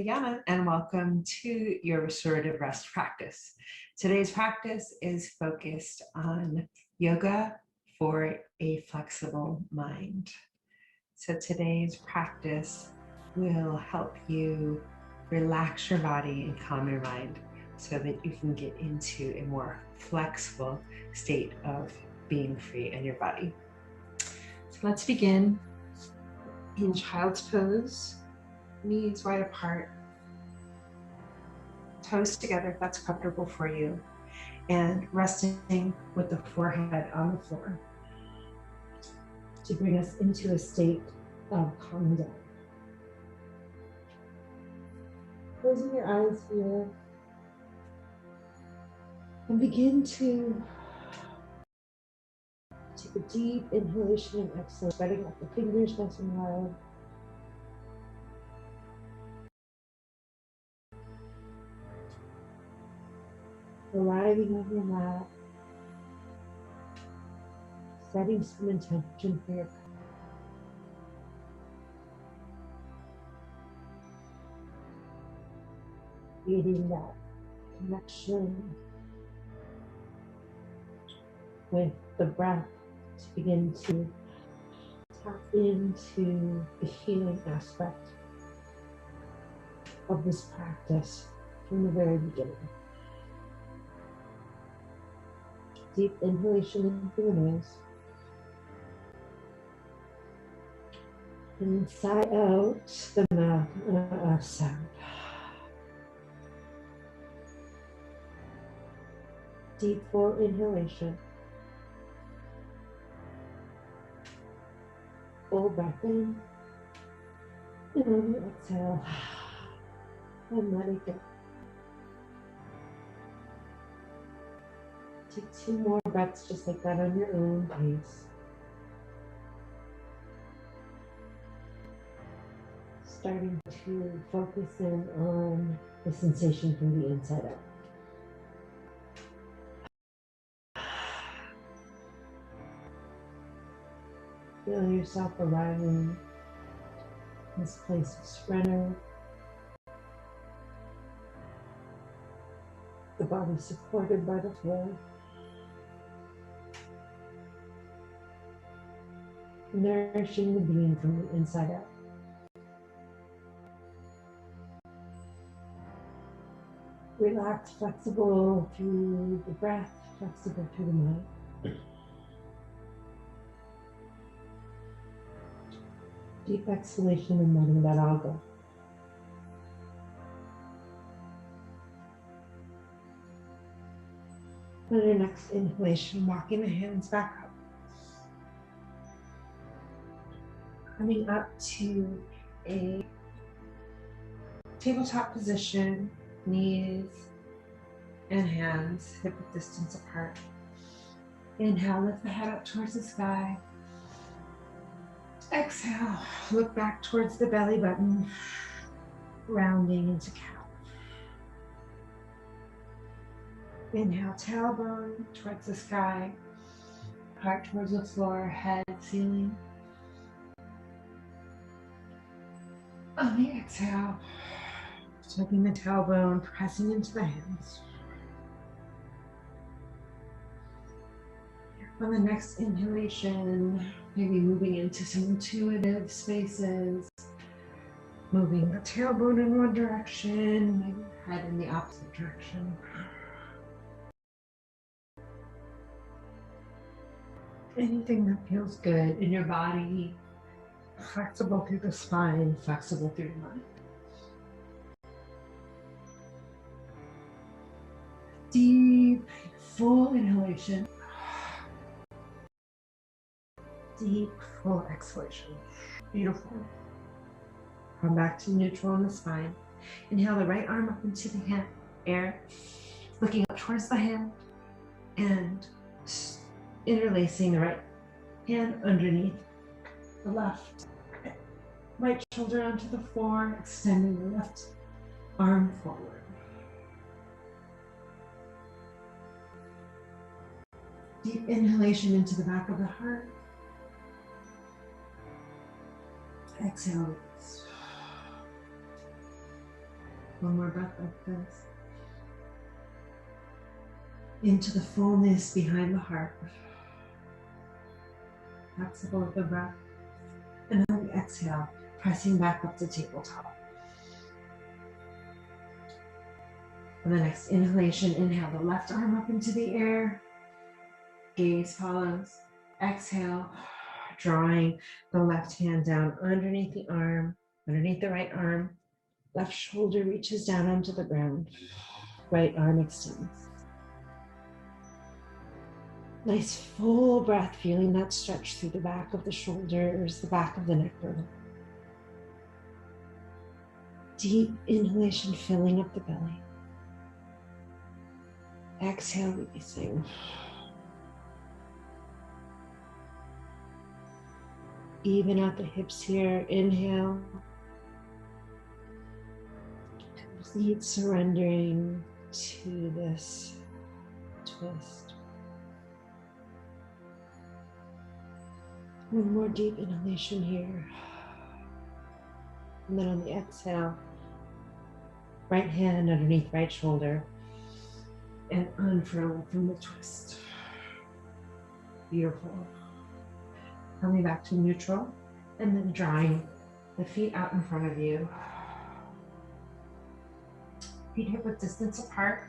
Yana, and welcome to your restorative rest practice. Today's practice is focused on yoga for a flexible mind. So today's practice will help you relax your body and calm your mind so that you can get into a more flexible state of being free in your body. So let's begin in child's pose. Knees wide apart, toes together if that's comfortable for you, and resting with the forehead on the floor to bring us into a state of calm down. Closing your eyes here and begin to take a deep inhalation and exhale, spreading out the fingers nice and wide. Arriving on your mat, setting some intention for your practice. Creating that connection with the breath to begin to tap into the healing aspect of this practice from the very beginning. Deep inhalation in through the nose. And sigh out the mouth sound. Deep full inhalation. Full breath in. And on the exhale. And let it go. Take 2 more breaths just like that on your own pace. Starting to focus in on the sensation from the inside out. Feel yourself arriving in this place of surrender. The body supported by the floor. Nourishing the being from the inside out. Relaxed, flexible through the breath, flexible through the mind. Deep exhalation and letting that all go. On your next inhalation, walking the hands back up. Coming up to a tabletop position, knees and hands hip width distance apart. Inhale, lift the head up towards the sky. Exhale, look back towards the belly button, rounding into cow. Inhale, tailbone towards the sky, heart towards the floor, head, ceiling. On the exhale, tucking the tailbone, pressing into the hands. On the next inhalation, maybe moving into some intuitive spaces, moving the tailbone in one direction, maybe head in the opposite direction. Anything that feels good in your body, flexible through the spine, flexible through the mind. Deep, full inhalation. Deep, full exhalation. Beautiful. Come back to neutral in the spine. Inhale the right arm up into the air, looking up towards the hand, and interlacing the right hand underneath the left. Right shoulder onto the floor, extending the left arm forward. Deep inhalation into the back of the heart. Exhale. One more breath like this. Into the fullness behind the heart. Flexible with the breath. And on the exhale, pressing back up to tabletop. On the next inhalation, inhale the left arm up into the air. Gaze follows. Exhale, drawing the left hand down underneath the arm, underneath the right arm. Left shoulder reaches down onto the ground. Right arm extends. Nice full breath, feeling that stretch through the back of the shoulders, the back of the neck girdle. Deep inhalation filling up the belly. Exhale, releasing. Even out the hips here. Inhale. Complete surrendering to this twist. One more deep inhalation here. And then on the exhale, right hand underneath right shoulder and unfurl from the twist. Beautiful. Coming back to neutral and then drawing the feet out in front of you. Feet hip width distance apart.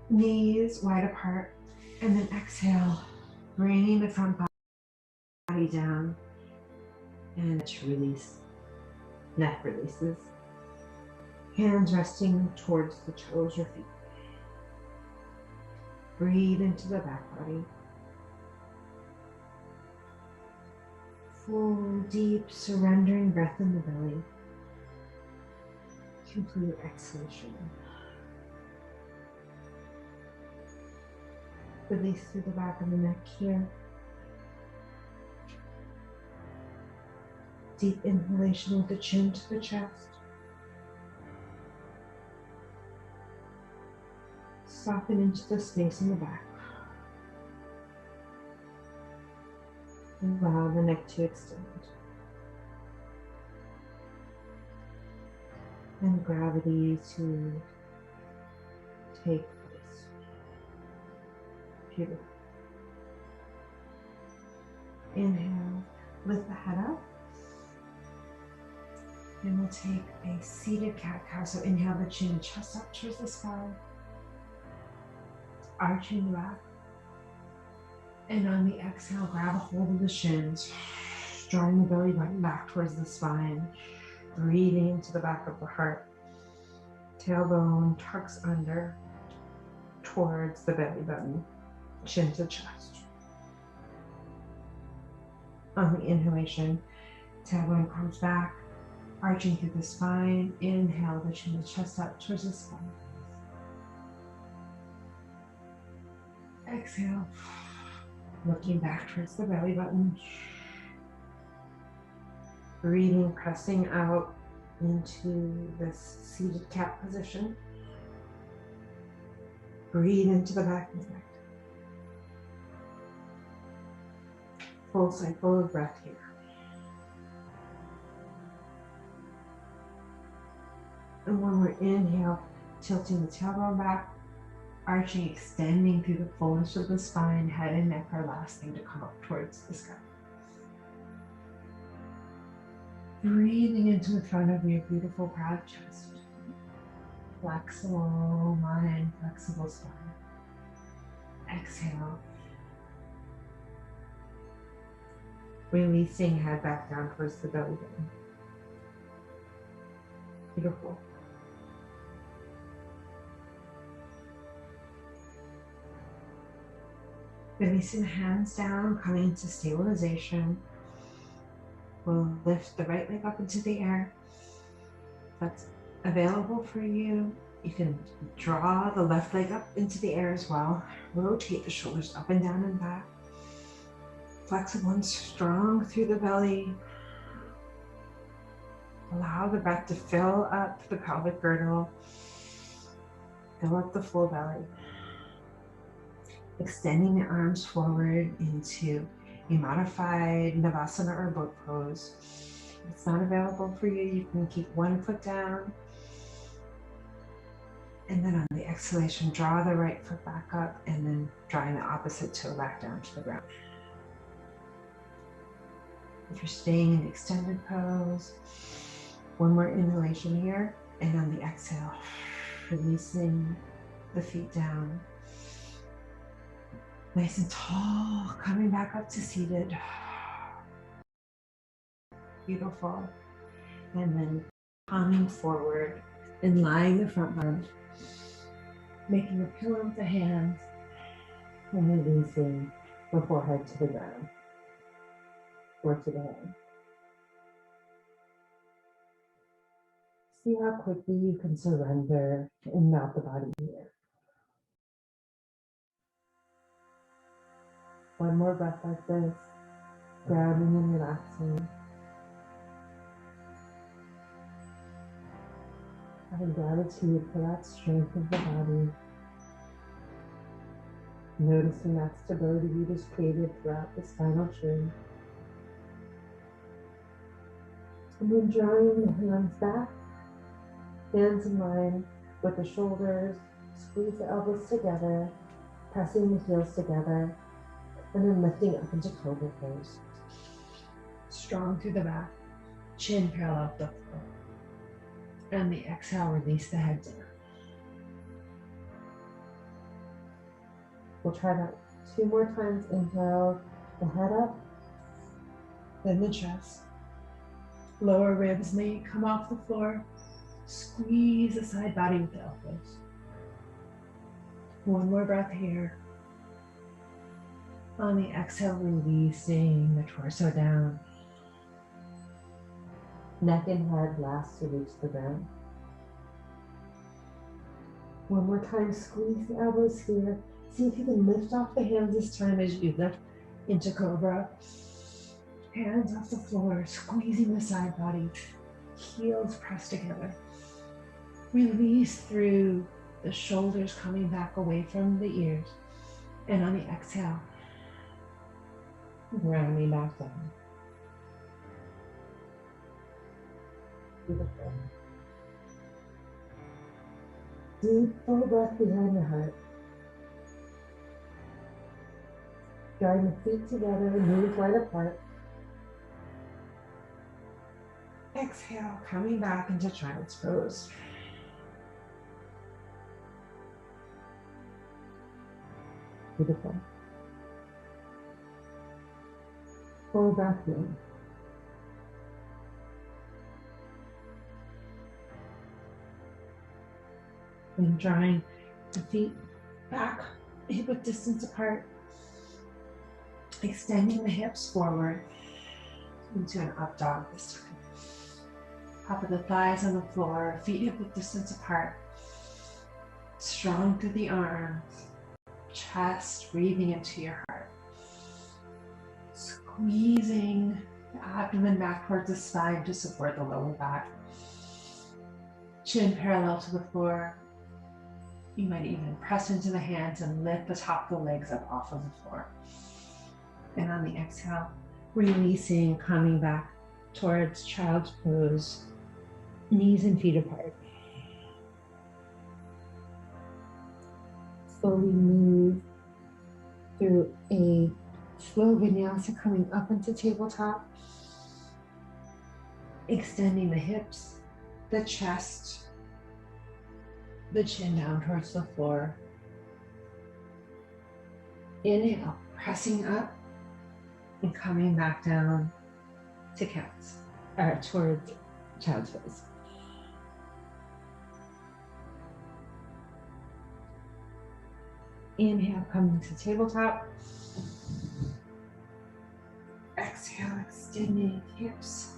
Knees wide apart. And then exhale, bringing the front body down and to release. Neck releases. Hands resting towards the toes or feet. Breathe into the back body. Full, deep, surrendering breath in the belly. Complete exhalation. Release through the back of the neck here. Deep inhalation with the chin to the chest. Soften into the space in the back. Allow the neck to extend. And gravity to take place. Beautiful. Inhale, lift the head up. And we'll take a seated cat-cow. So inhale the chin, chest up towards the spine. Arching the back. And on the exhale, grab a hold of the shins, drawing the belly button back towards the spine. Breathing into the back of the heart. Tailbone tucks under towards the belly button, chin to chest. On the inhalation, tailbone comes back, arching through the spine. Inhale the chin to chest up towards the spine. Exhale, looking back towards the belly button. Breathing, pressing out into this seated cat position. Breathe into the back of the neck. Full cycle of breath here. And when we're inhale, tilting the tailbone back, arching, extending through the fullness of the spine, head and neck are last thing to come up towards the sky. Breathing into the front of your beautiful proud chest. Flexible mind, flexible spine. Exhale. Releasing head back down towards the belly button. Beautiful. Releasing the hands down, coming to stabilization. We'll lift the right leg up into the air. If that's available for you, you can draw the left leg up into the air as well. Rotate the shoulders up and down and back. Flexible and strong through the belly. Allow the breath to fill up the pelvic girdle. Fill up the full belly. Extending the arms forward into a modified Navasana or boat pose. If it's not available for you, you can keep one foot down. And then on the exhalation, draw the right foot back up and then drawing the opposite toe back down to the ground. If you're staying in extended pose, one more inhalation here, and on the exhale, releasing the feet down. Nice and tall, coming back up to seated. Beautiful. And then coming forward and lying the front arm, making a pillow with the hands, and releasing the forehead to the ground or to the head. See how quickly you can surrender and melt the body here. One more breath like this, grounding and relaxing. Having gratitude for that strength of the body. Noticing that stability you just created throughout the spinal tree. And then drawing the hands back, hands in line with the shoulders, squeeze the elbows together, pressing the heels together, and then lifting up into cobra pose. Strong through the back, chin parallel with the floor. And the exhale, release the head down. We'll try that 2 more times. Inhale, the head up, then the chest. Lower ribs may come off the floor. Squeeze the side body with the elbows. One more breath here. On the exhale, releasing the torso down. Neck and head last to reach the ground. One more time, squeeze the elbows here. See if you can lift off the hands this time as you lift into cobra. Hands off the floor, squeezing the side body. Heels pressed together. Release through the shoulders coming back away from the ears. And on the exhale, rounding back down. Beautiful. Deep full breath behind the heart. Drawing the feet together, knees wide apart. Exhale, coming back into child's pose. Beautiful. Full breath in. And drawing the feet back, hip width distance apart. Extending the hips forward into an up dog this time. Top of the thighs on the floor, feet hip width distance apart. Strong through the arms, chest, breathing into your heart. Squeezing the abdomen back towards the spine to support the lower back. Chin parallel to the floor. You might even press into the hands and lift the top of the legs up off of the floor. And on the exhale, releasing, coming back towards child's pose, knees and feet apart. Slowly move through a slow vinyasa coming up into tabletop. Extending the hips, the chest, the chin down towards the floor. Inhale, pressing up and coming back down to cats, towards child's pose. Inhale, coming to tabletop. Exhale, extending hips,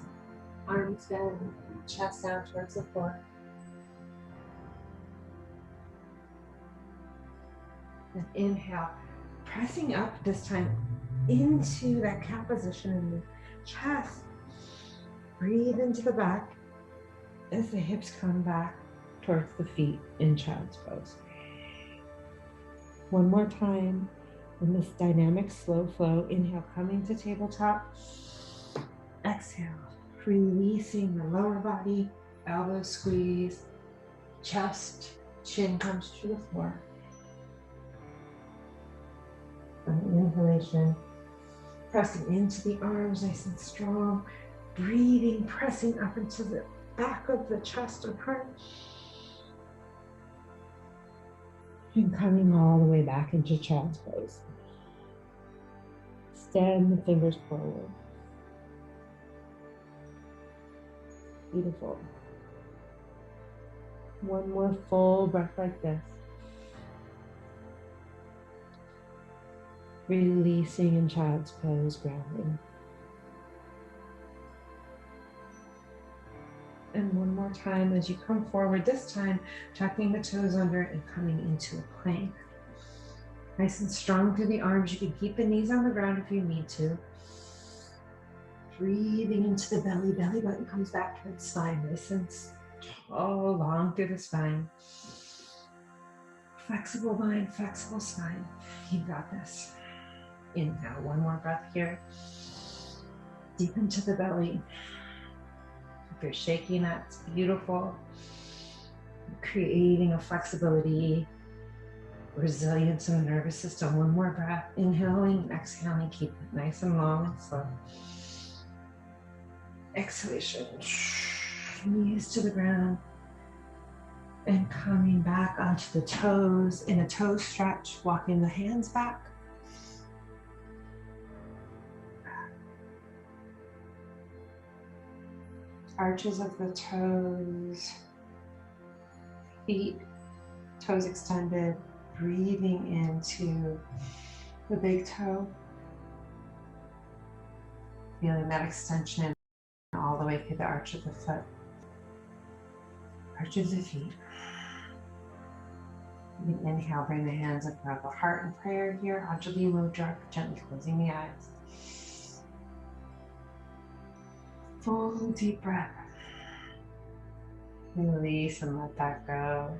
arms bend, chest down towards the floor. And inhale, pressing up this time into that cat position in the chest. Breathe into the back as the hips come back towards the feet in child's pose. One more time in this dynamic slow flow. Inhale, coming to tabletop. Exhale, Releasing the lower body, elbows squeeze, chest, chin comes to the floor. On the inhalation, pressing into the arms nice and strong, breathing, pressing up into the back of the chest and heart. And coming all the way back into child's pose. Extend the fingers forward. Beautiful. One more full breath like this. Releasing in child's pose, grounding. And one more time as you come forward, this time tucking the toes under and coming into a plank. Nice and strong through the arms. You can keep the knees on the ground if you need to. Breathing into the belly. Belly button comes back towards the spine. Nice and tall, long through the spine. Flexible mind, flexible spine. You've got this. Inhale, one more breath here. Deep into the belly. If you're shaking, that's beautiful. Creating a flexibility, resilience in the nervous system. One more breath. Inhaling and exhaling. Keep it nice and long and slow. Exhalation. Knees to the ground. And coming back onto the toes in a toe stretch, walking the hands back. Arches of the toes, feet, toes extended, breathing into the big toe. Feeling that extension all the way through the arch of the foot. Arch of the feet. You can inhale, bring the hands up above the heart in prayer here. Anjali Mudra, gently closing the eyes. Full deep breath. Release and let that go.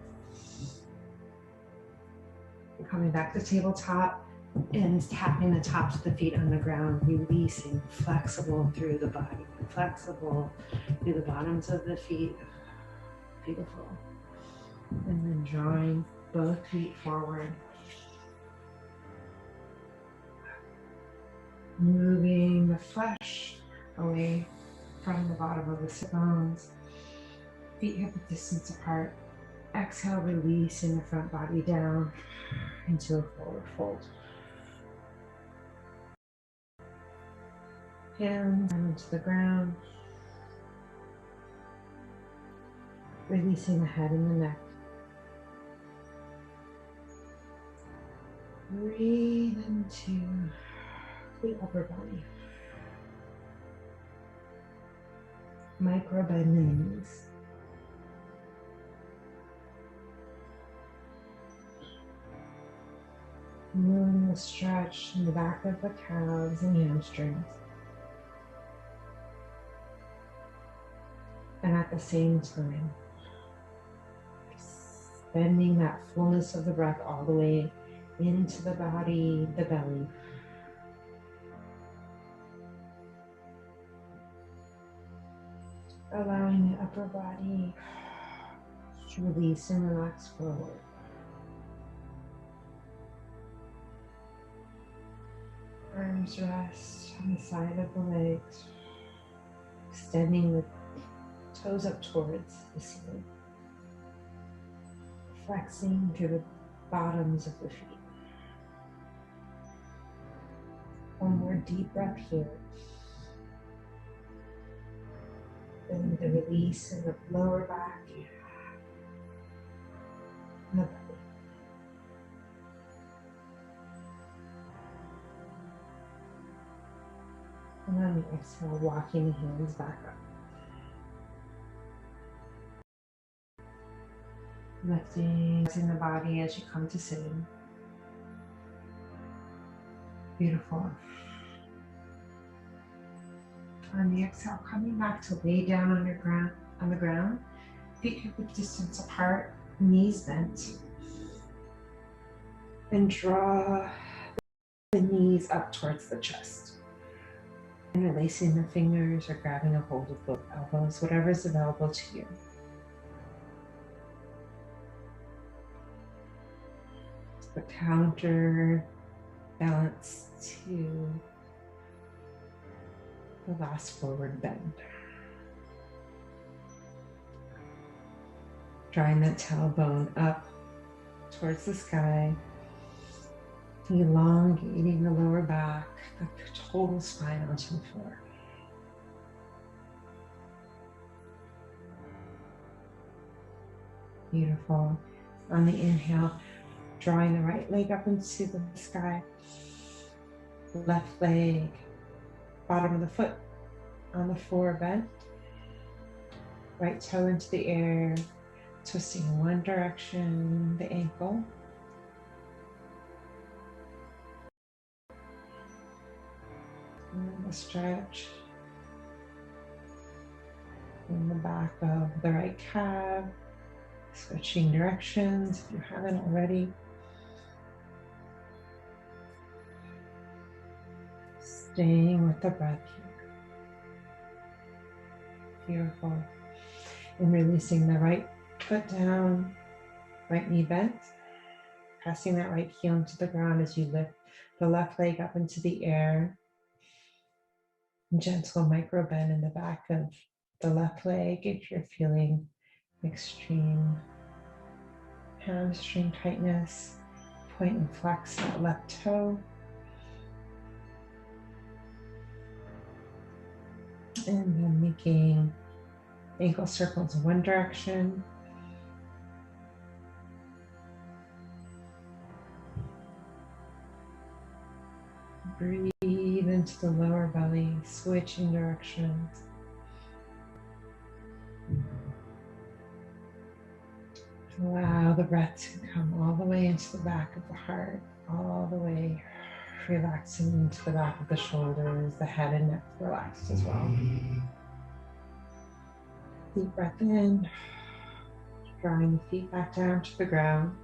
And coming back to tabletop and tapping the tops of the feet on the ground, releasing, flexible through the body, flexible through the bottoms of the feet. Beautiful. And then drawing both feet forward. Moving the flesh away from the bottom of the sit bones. Feet hip distance apart. Exhale, releasing the front body down into a forward fold. Hands down into the ground. Releasing the head and the neck. Breathe into the upper body. Micro bend the knees. Moving the stretch in the back of the calves and hamstrings. And at the same time, extending that fullness of the breath all the way into the body, the belly. Allowing the upper body to release and relax forward. Arms rest on the side of the legs, extending the toes up towards the ceiling. Flexing through the bottoms of the feet. One more deep breath here. Then the release in the lower back and the belly. And on the exhale, walking the hands back up. Lifting the body as you come to sitting. Beautiful. On the exhale, coming back to lay down on the ground, feet hip distance apart, knees bent. And draw the knees up towards the chest. releasing the fingers or grabbing a hold of both elbows, whatever is available to you. The counter balance to the last forward bend. Drawing that tailbone up towards the sky, elongating the lower back, the total spine onto the floor. Beautiful. On the inhale, drawing the right leg up into the sky, left leg, bottom of the foot on the floor bent, right toe into the air, twisting in one direction, the ankle. And the stretch in the back of the right calf, switching directions if you haven't already. Staying with the breath here. Beautiful. And releasing the right foot down, right knee bent. Pressing that right heel into the ground as you lift the left leg up into the air. Gentle micro bend in the back of the left leg if you're feeling extreme hamstring tightness. Point and flex that left toe. And then making ankle circles in one direction. Breathe into the lower belly, switching directions. Allow the breath to come all the way into the back of the heart, all the way relaxing into the back of the shoulders, the head and neck relaxed as well. Deep breath in, drawing the feet back down to the ground,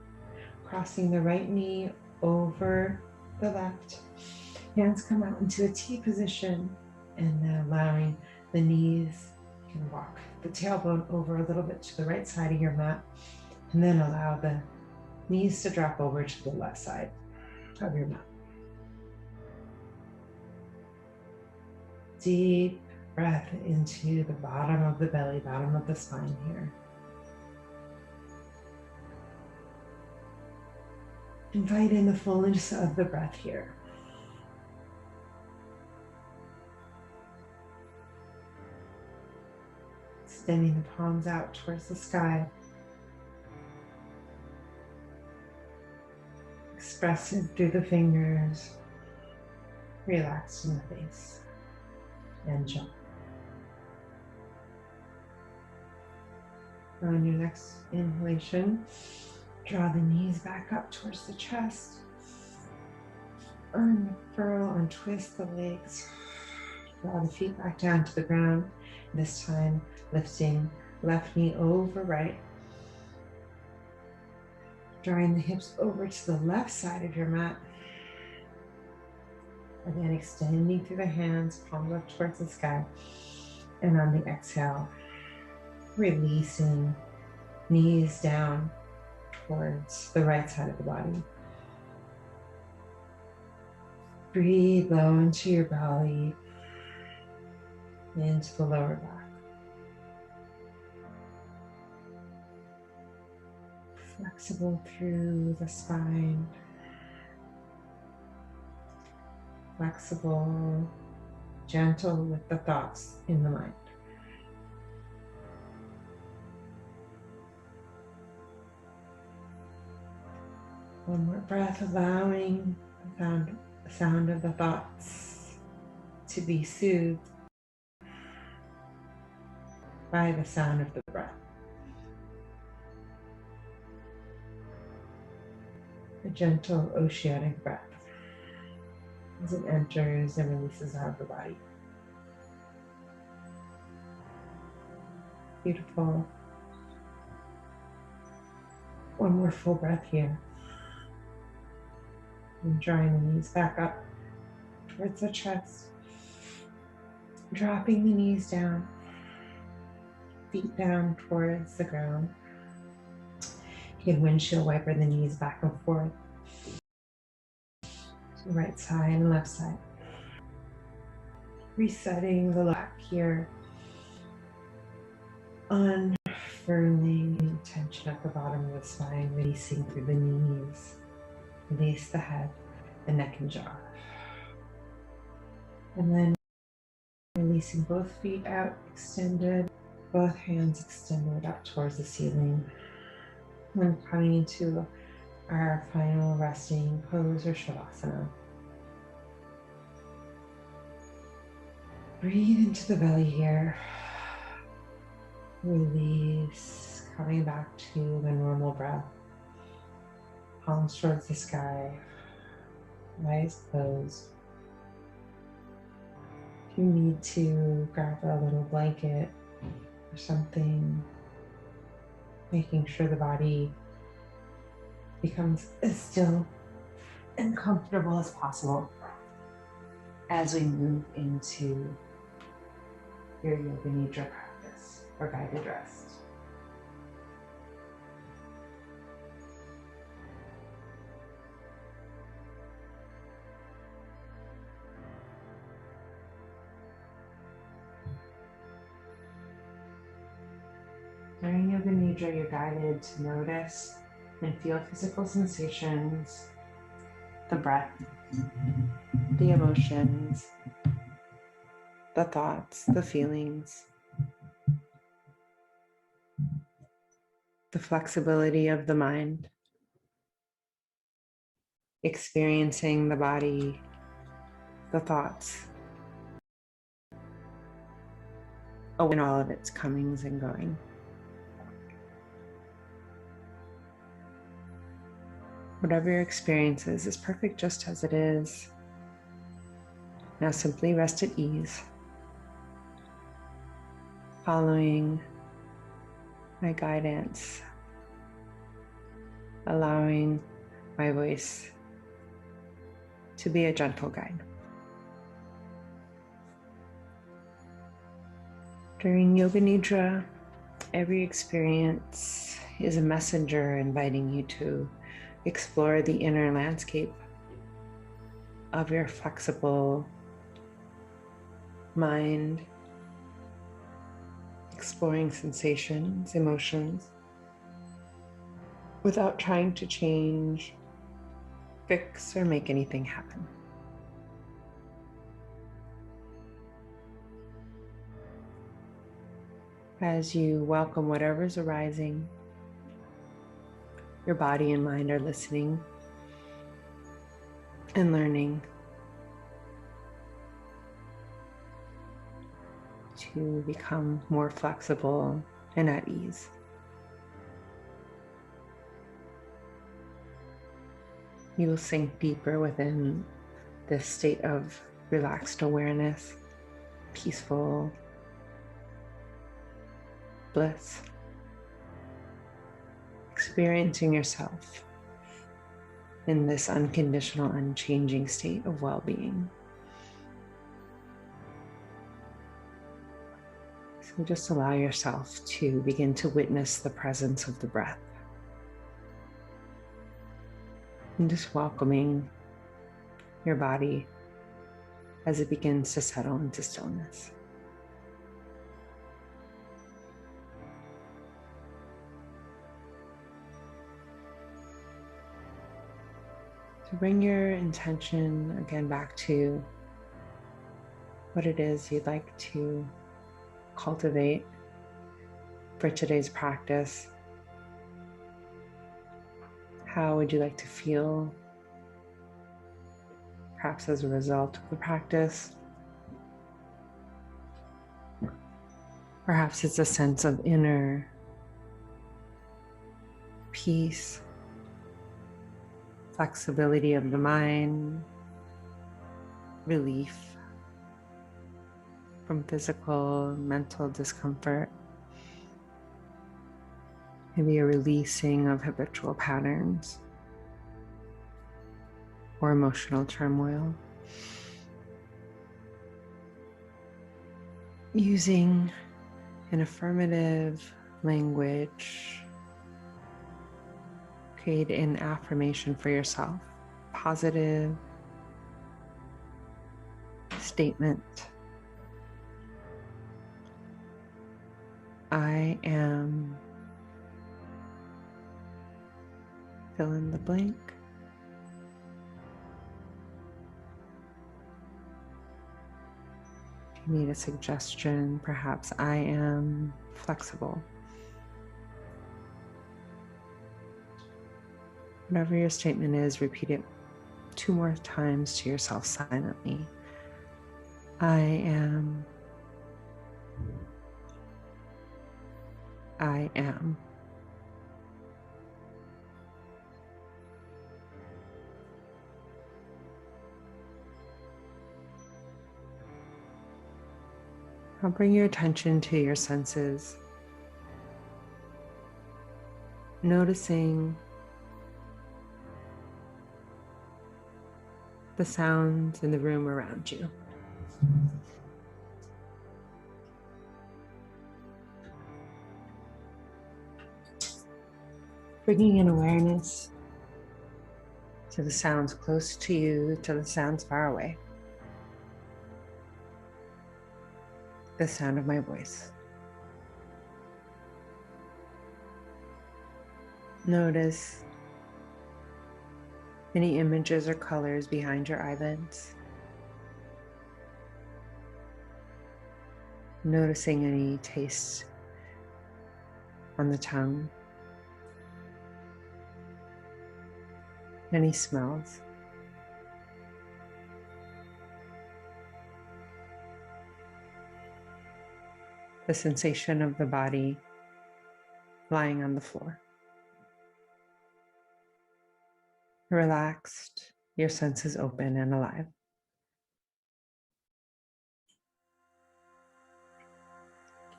crossing the right knee over the left. Hands come out into a T position, and then allowing the knees, you can walk the tailbone over a little bit to the right side of your mat, and then allow the knees to drop over to the left side of your mat. Deep breath into the bottom of the belly, bottom of the spine here. Invite in the fullness of the breath here. Extending the palms out towards the sky. Expressive through the fingers. Relaxed in the face and jaw. On your next inhalation, draw the knees back up towards the chest. Unfurl, untwist the legs. Draw the feet back down to the ground. This time, lifting left knee over right. Drawing the hips over to the left side of your mat. Again, extending through the hands, palms up towards the sky. And on the exhale, releasing knees down towards the right side of the body. Breathe low into your belly, into the lower back. Flexible through the spine. Flexible, gentle with the thoughts in the mind. One more breath, allowing the sound of the thoughts to be soothed by the sound of the breath. A gentle oceanic breath as it enters and releases out of the body. Beautiful. One more full breath here. And drawing the knees back up towards the chest. Dropping the knees down, feet down towards the ground. You can windshield wiper the knees back and forth to the right side and left side. Resetting the back here, unfurling any tension at the bottom of the spine, releasing through the knees, release the head, the neck and jaw. And then releasing both feet out, extended, both hands extended up towards the ceiling. We're coming into our final resting pose or Shavasana. Breathe into the belly here. Release, coming back to the normal breath. Palms towards the sky, eyes closed. If you need to grab a little blanket or something, making sure the body becomes as still and comfortable as possible as we move into your Yoga Nidra practice or guided rest. During Yoga Nidra, you're guided to notice and feel physical sensations, the breath, the emotions, the thoughts, the feelings, the flexibility of the mind, experiencing the body, the thoughts, in all of its comings and going. Whatever your experience is perfect just as it is. Now simply rest at ease, following my guidance, allowing my voice to be a gentle guide. During Yoga Nidra, every experience is a messenger inviting you to explore the inner landscape of your flexible mind, exploring sensations, emotions, without trying to change, fix, or make anything happen. As you welcome whatever's arising, your body and mind are listening and learning to become more flexible and at ease. You will sink deeper within this state of relaxed awareness, peaceful bliss, experiencing yourself in this unconditional, unchanging state of well-being. So just allow yourself to begin to witness the presence of the breath. And just welcoming your body as it begins to settle into stillness. So bring your intention again back to what it is you'd like to cultivate for today's practice. How would you like to feel, perhaps as a result of the practice? Perhaps it's a sense of inner peace, flexibility of the mind, relief from physical, mental discomfort, maybe a releasing of habitual patterns or emotional turmoil. using an affirmative language, create an affirmation for yourself, positive statement. I am, fill in the blank. If you need a suggestion, perhaps I am flexible. Whatever your statement is, repeat it 2 more times to yourself silently. I am. I am. Now bring your attention to your senses, noticing the sounds in the room around you. Bringing an awareness to the sounds close to you, to the sounds far away. The sound of my voice. Notice any images or colors behind your eyelids. Noticing any tastes on the tongue. Any smells. The sensation of the body lying on the floor. Relaxed, your senses open and alive.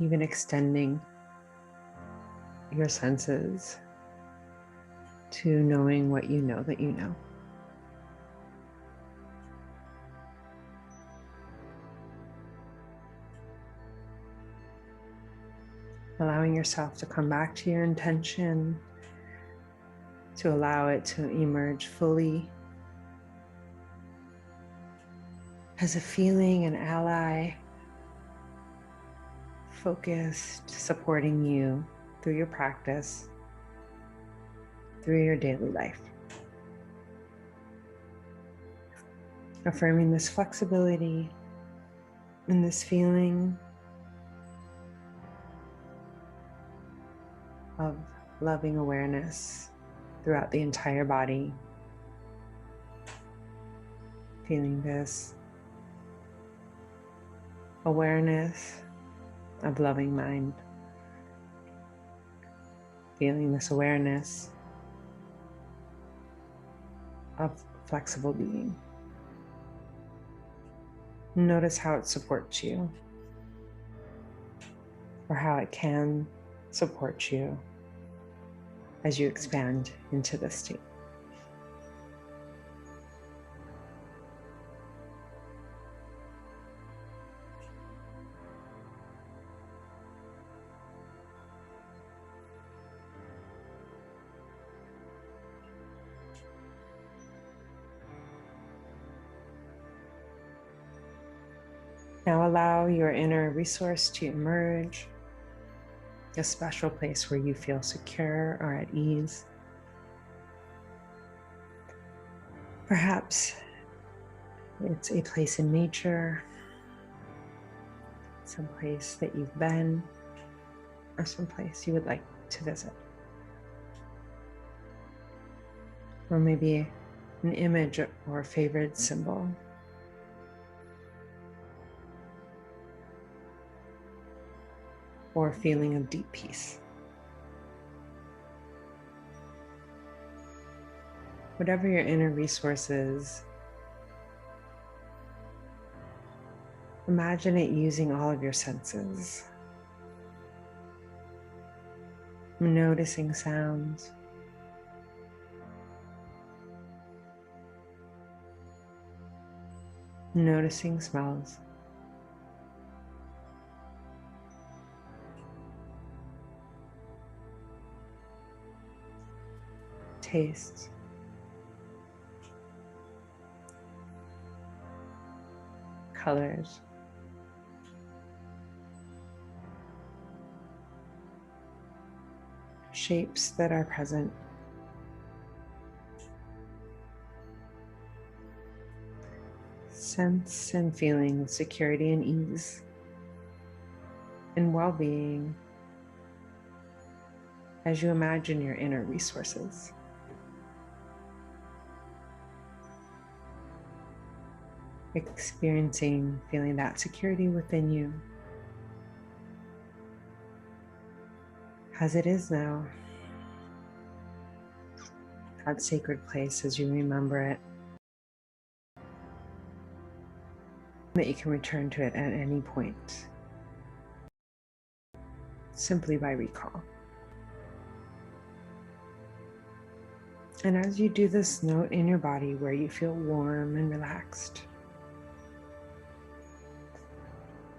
Even extending your senses to knowing what you know that you know. Allowing yourself to come back to your intention, to allow it to emerge fully as a feeling, an ally, focused, supporting you through your practice, through your daily life. Affirming this flexibility and this feeling of loving awareness throughout the entire body. Feeling this awareness of loving mind. Feeling this awareness of flexible being. Notice how it supports you, or how it can support you as you expand into this state. Now allow your inner resource to emerge, a special place where you feel secure or at ease. Perhaps it's a place in nature, some place that you've been, or some place you would like to visit. Or maybe an image or a favorite symbol. Or a feeling of deep peace. Whatever your inner resource is, imagine it using all of your senses. Noticing sounds. Noticing smells. tastes, colors, shapes that are present. Sense and feeling security and ease and well-being as you imagine your inner resources. Experiencing, feeling that security within you as it is now. That sacred place as you remember it. That you can return to it at any point, simply by recall. And as you do this, note in your body where you feel warm and relaxed,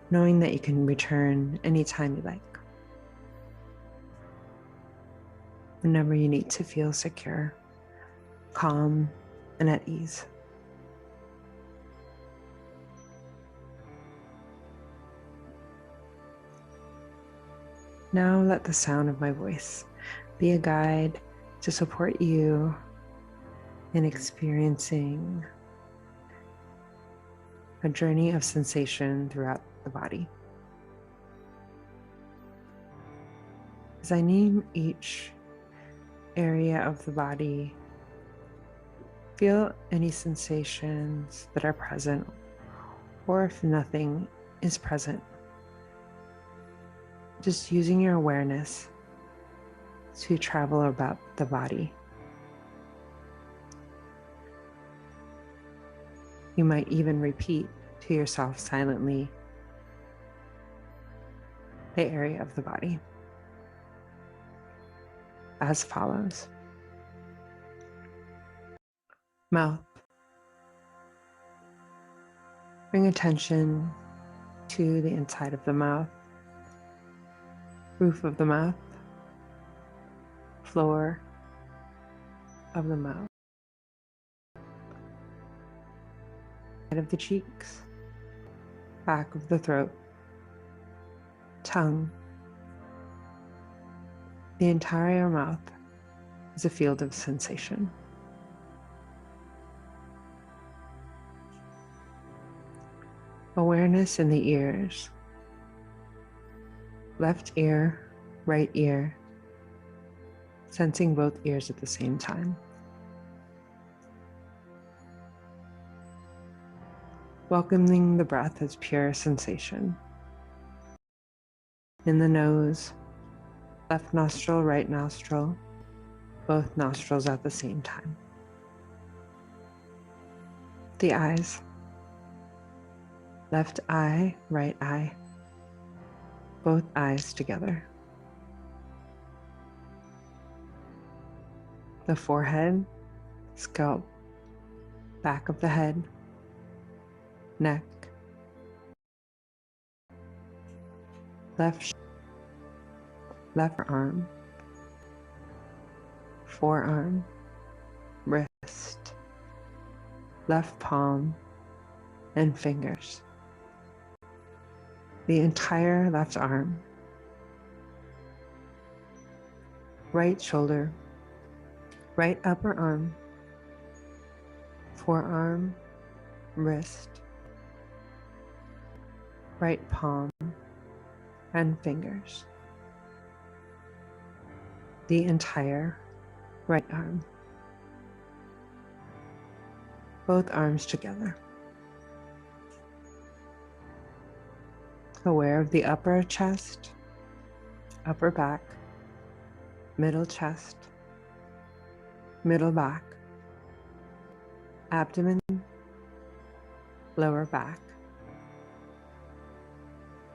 knowing that you can return anytime you like, whenever you need to feel secure, calm, and at ease. Now let the sound of my voice be a guide to support you in experiencing a journey of sensation throughout the body. As I name each area of the body, feel any sensations that are present, or if nothing is present, just using your awareness to travel about the body. You might even repeat to yourself silently the area of the body as follows. Mouth. Bring attention to the inside of the mouth, roof of the mouth, floor of the mouth, side of the cheeks, back of the throat, tongue. The entire mouth is a field of sensation. Awareness in the ears, left ear, right ear, sensing both ears at the same time. Welcoming the breath as pure sensation. In the nose, left nostril, right nostril, both nostrils at the same time. The eyes, left eye, right eye, both eyes together. The forehead, scalp, back of the head, neck, left arm, forearm, wrist, left palm, and fingers. The entire left arm, right shoulder, right upper arm, forearm, wrist, right palm, and fingers. The entire right arm. Both arms together. Aware of the upper chest, upper back, middle chest, middle back, abdomen, lower back.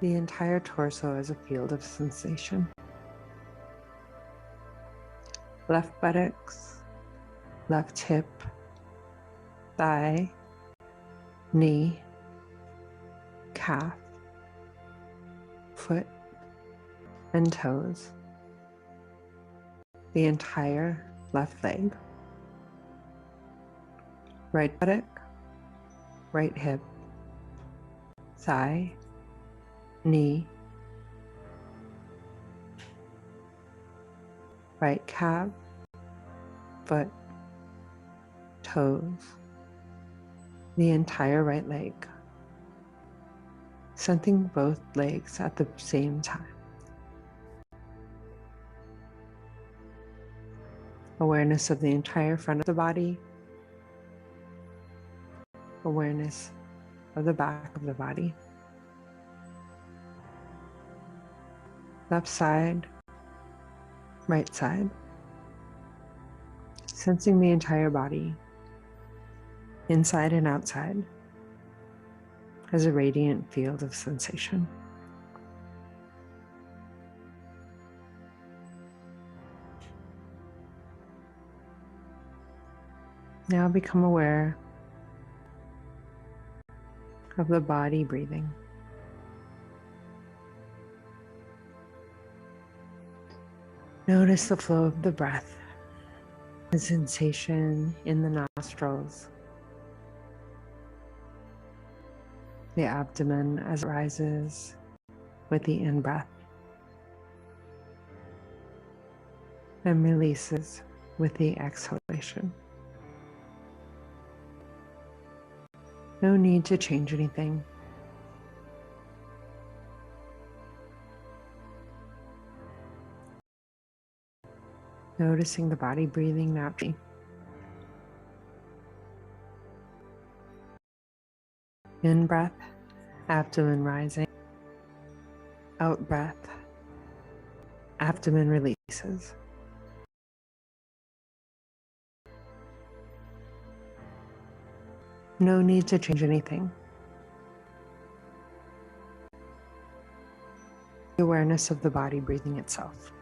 The entire torso is a field of sensation. Left buttocks, left hip, thigh, knee, calf, foot, and toes. The entire left leg. right buttock, right hip, thigh, knee, right calf, foot, toes, the entire right leg, sensing both legs at the same time. Awareness of the entire front of the body, awareness of the back of the body, left side, right side, sensing the entire body, inside and outside, as a radiant field of sensation. Now become aware of the body breathing. Notice the flow of the breath, the sensation in the nostrils, the abdomen as it rises with the in-breath and releases with the exhalation. No need to change anything. Noticing the body breathing naturally. In breath, abdomen rising. Out breath, abdomen releases. No need to change anything. The awareness of the body breathing itself.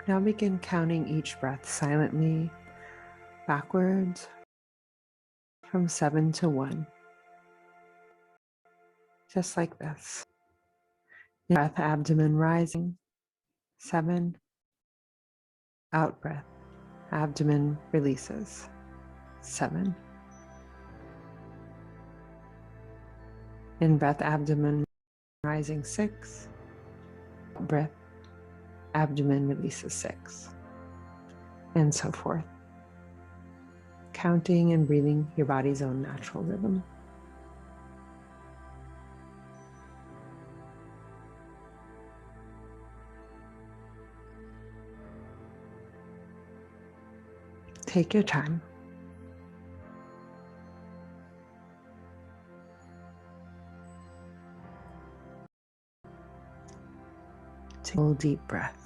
Now begin counting each breath silently backwards from 7 to 1. Just like this. In breath, abdomen rising, 7. Out breath, abdomen releases, 7. In breath, abdomen rising, 6. Breath, abdomen releases, 6. And so forth. Counting and breathing your body's own natural rhythm. Take your time. Take a full deep breath.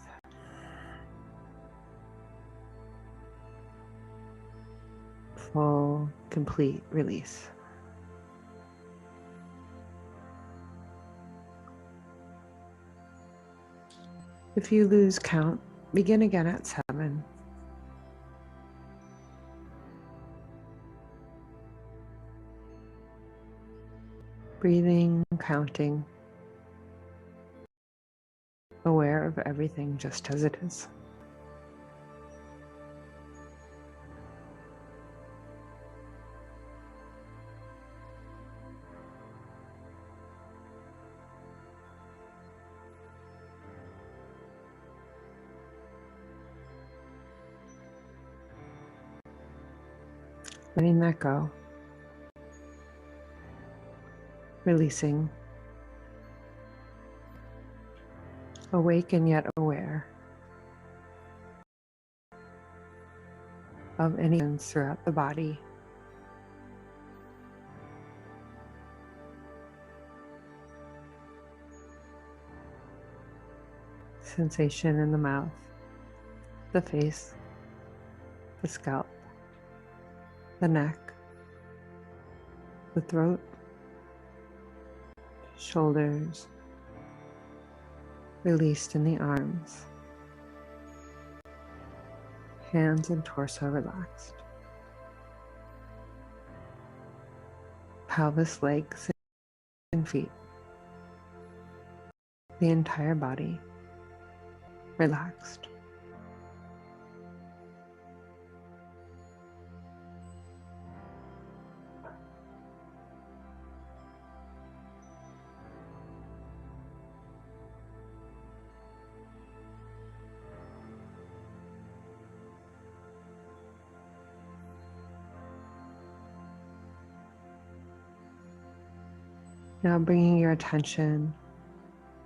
Full, complete release. If you lose count, begin again at 7. Breathing, counting, aware of everything just as it is. Letting that go. Releasing. Awake and yet aware of any sense throughout the body. Sensation in the mouth, the face, the scalp, the neck, the throat, shoulders, released in the arms, Hands and torso relaxed. Pelvis, legs, and feet. The entire body relaxed. Now bringing your attention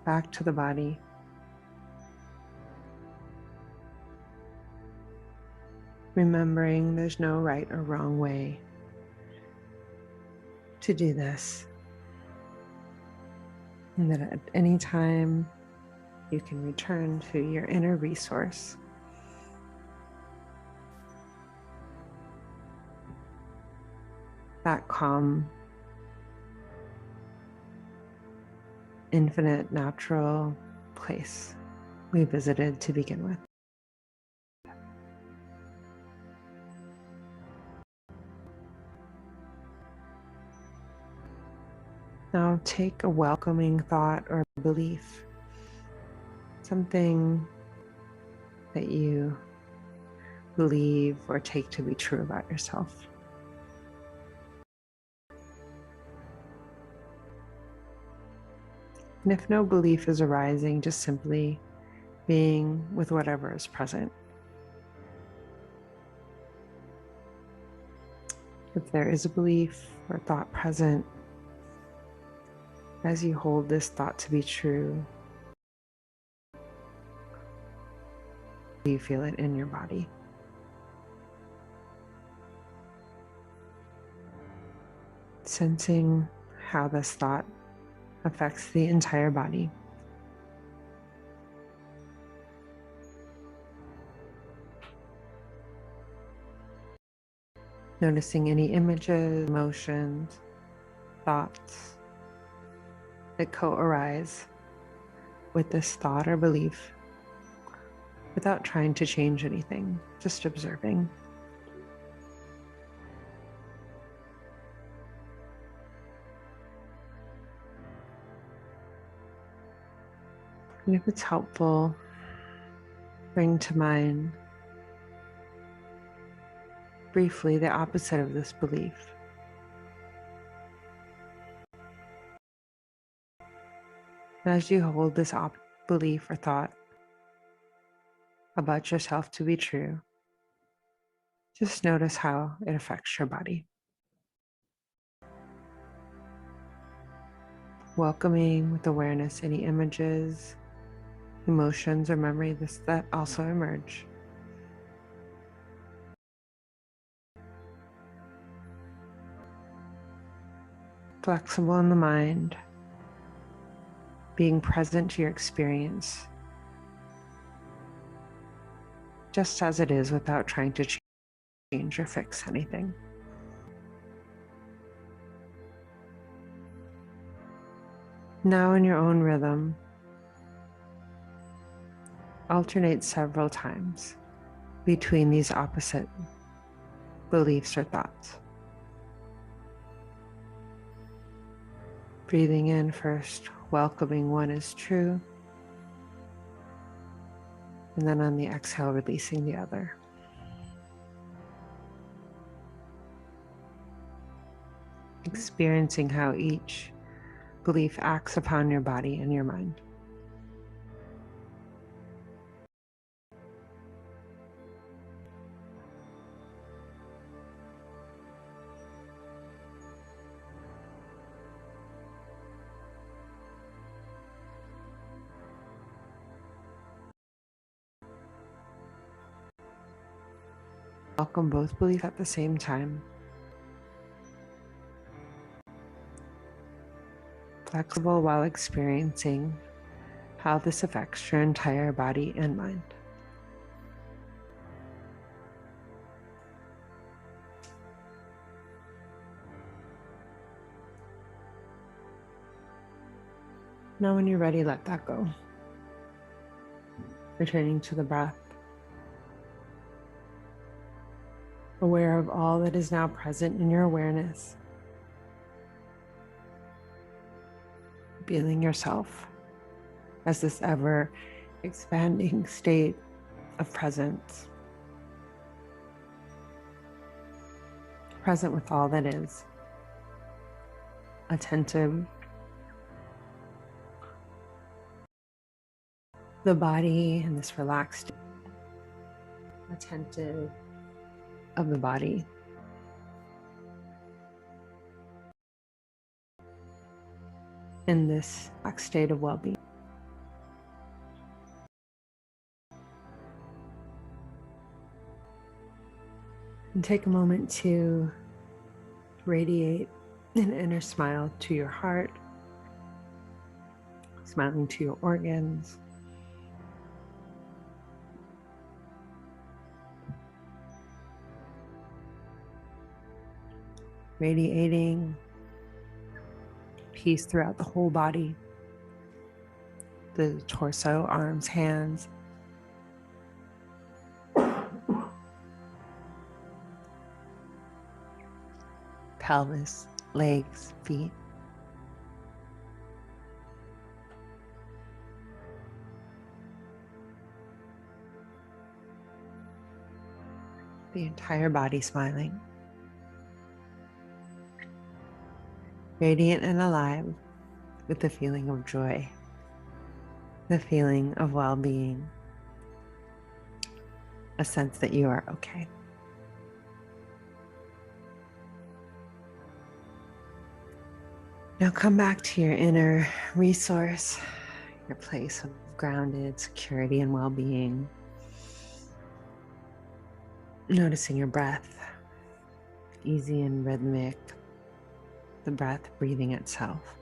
back to the body. Remembering there's no right or wrong way to do this. And that at any time you can return to your inner resource. That calm, infinite, natural place we visited to begin with. Now take a welcoming thought or belief, something that you believe or take to be true about yourself. And if no belief is arising, just simply being with whatever is present. If there is a belief or thought present, as you hold this thought to be true, you feel it in your body. Sensing how this thought affects the entire body. Noticing any images, emotions, thoughts that co-arise with this thought or belief without trying to change anything, just observing. And if it's helpful, bring to mind briefly the opposite of this belief. As you hold this belief or thought about yourself to be true, just notice how it affects your body. Welcoming with awareness any images, emotions, or memories that also emerge. Flexible in the mind, being present to your experience, just as it is without trying to change or fix anything. Now in your own rhythm, alternate several times between these opposite beliefs or thoughts. Breathing in first, welcoming one as true, and then on the exhale, releasing the other. Experiencing how each belief acts upon your body and your mind. Welcome both beliefs at the same time. Flexible while experiencing how this affects your entire body and mind. Now when you're ready, let that go. Returning to the breath. aware of all that is now present in your awareness, feeling yourself as this ever expanding state of presence, present with all that is, attentive. The body in this relaxed, attentive of the body. In this state of well-being. And take a moment to radiate an inner smile to your heart, smiling to your organs, radiating peace throughout the whole body, the torso, arms, hands, pelvis, legs, feet. The entire body smiling. Radiant and alive with the feeling of joy, the feeling of well-being, a sense that you are okay. Now come back to your inner resource, your place of grounded security and well-being. Noticing your breath, easy and rhythmic, the breath breathing itself.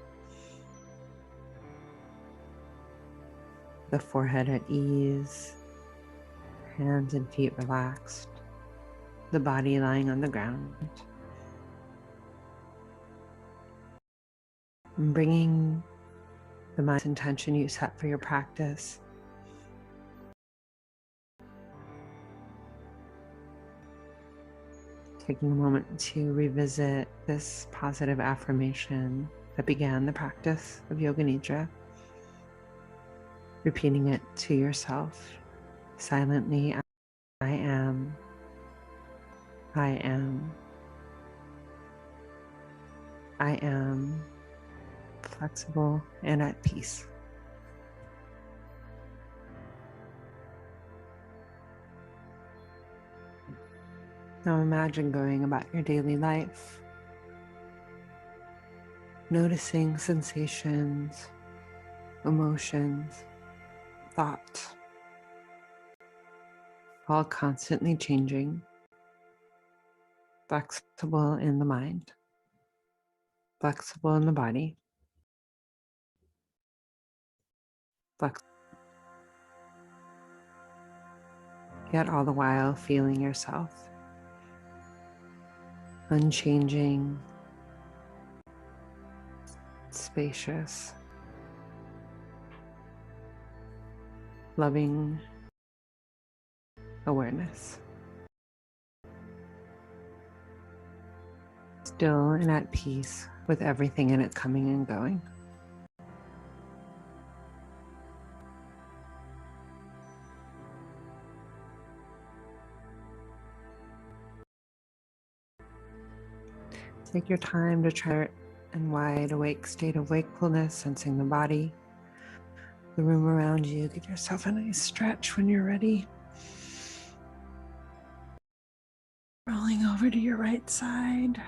The forehead at ease, hands and feet relaxed, the body lying on the ground. And bringing the mind's intention you set for your practice. Taking a moment to revisit this positive affirmation that began the practice of Yoga Nidra. Repeating it to yourself silently. I am. I am. I am flexible and at peace. Now imagine going about your daily life, noticing sensations, emotions, thoughts, all constantly changing, flexible in the mind, flexible in the body, yet all the while feeling yourself unchanging, spacious, loving awareness. Still and at peace with everything in it coming and going. Take your time to try and wide awake state of wakefulness, sensing the body, the room around you. Give yourself a nice stretch when you're ready. Rolling over to your right side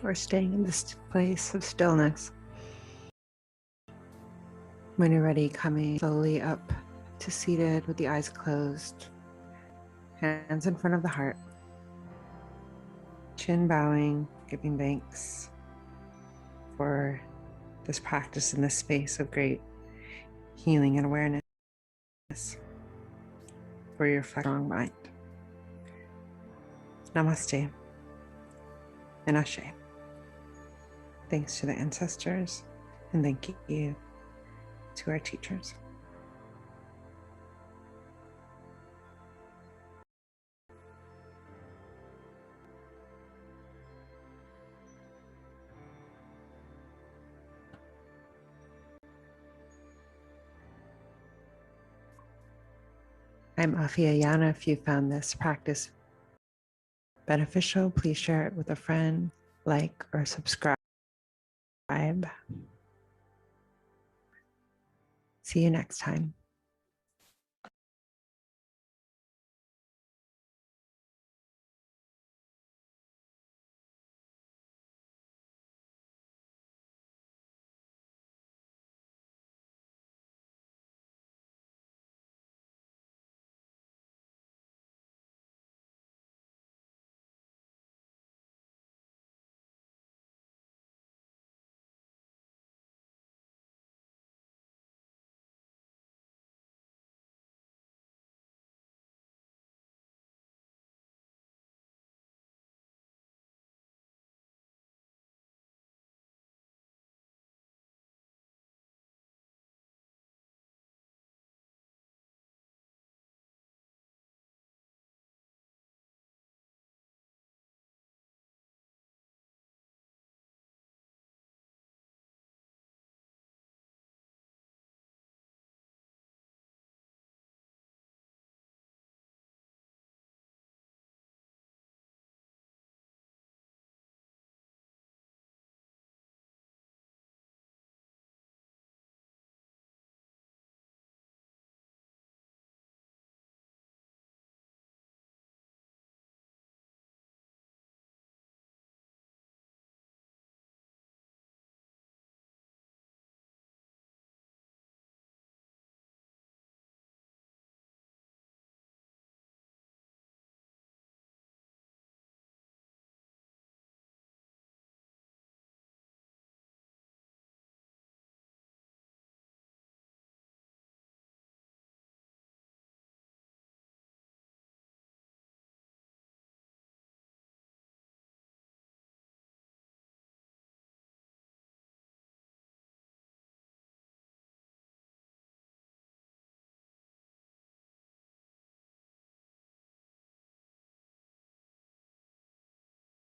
or staying in this place of stillness. When you're ready, coming slowly up to seated with the eyes closed, hands in front of the heart, chin bowing, giving thanks for this practice in this space of great healing and awareness for your strong mind. Namaste and Ashe. Thanks to the ancestors and thank you to our teachers. I'm Afi A. If you found this practice beneficial, please share it with a friend, like or subscribe. See you next time.